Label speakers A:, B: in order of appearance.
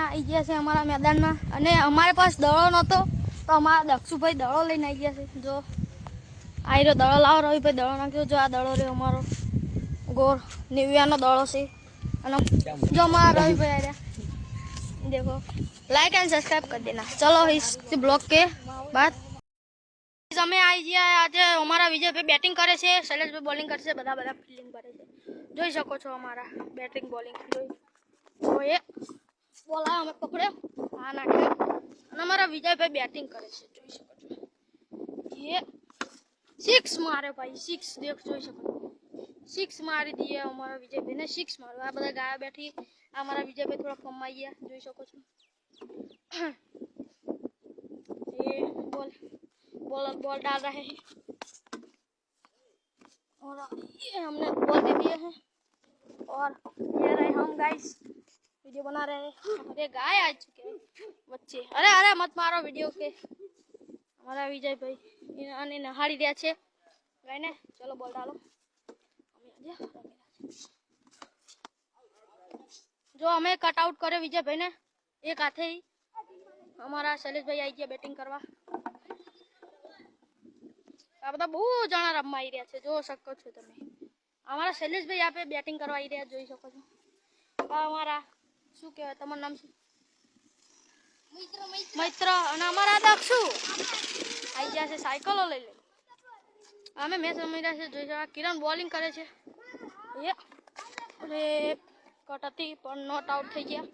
A: આવી ગયા છે અમારા મેદાનમાં અને અમારે પાસ દડો નહોતો તો અમારા દક્ષુભાઈ દડો લઈને આવી ગયા છે. જો આ રહ્યો દડો લાવો રવિભાઈ દડો નાખ્યો. જો આ દડો રહ્યો અમારો ગોર નિવ્યાનો દડો છે અને જો અમારા રવિભાઈ આવ્યા देखो लाइक एंड सब्सक्राइब कर देना. चलो इस ब्लॉग के बाद અમે આવી ગયા. આજે અમારા વિજયભાઈ બેટિંગ કરે છે, શૈલેષભાઈ બોલિંગ કરશે, બધા ફિલ્ડિંગ કરે છે. જોઈ શકો છો અમારા બેટિંગ બોલિંગ જોઈ. તો એ બોલ અમે પકડ્યો આ નાખ્યો અને અમારા વિજયભાઈ બેટિંગ કરે છે. જોઈ શકો છો એ સિક્સ મારે ભાઈ સિક્સ દેખ જોઈ શકો સિક્સ મારી દઈએ અમારા વિજયભાઈને. સિક્સ મારો આ બધા ગાયા બેઠી. हमारा विजयभाई थोड़ा फॉर्म में जोई सको છો. ये बॉल डाल रहे हैं और ये हमने बॉल दे दिए हैं और ये रहे हम गाइस वीडियो बना रहे हैं. अरे गाय आ चुके हैं बच्चे. अरे अरे मत मारो वीडियो के. हमारा विजयभाई इन्हें नहाड़ी दिया છે ગાયને. चलो बॉल डालो. जो हमें कट आउट करे विजय भाई ने एक हाथे ही. हमारा शैलेष भाई आई गया बैटिंग करवा. आ बता बहुत जना रमवा आई રહ્યા છે. જો શકો છો તમે हमारा शैलेष भाई यहाँ पे बैटिंग करवा आई રહ્યા જોઈ શકો છો. हमारा શું કહેવાય તમારું નામ શું? મિત્ર અને અમારા દક્ષુ આવી ગયા છે સાયકલો લઈ લે. અમે મેચ રમી રહ્યા છે જોઈ શકો. કિરણ બોલિંગ કરે છે. એ અરે કટ હતી પણ નોટ આઉટ થઈ ગયા.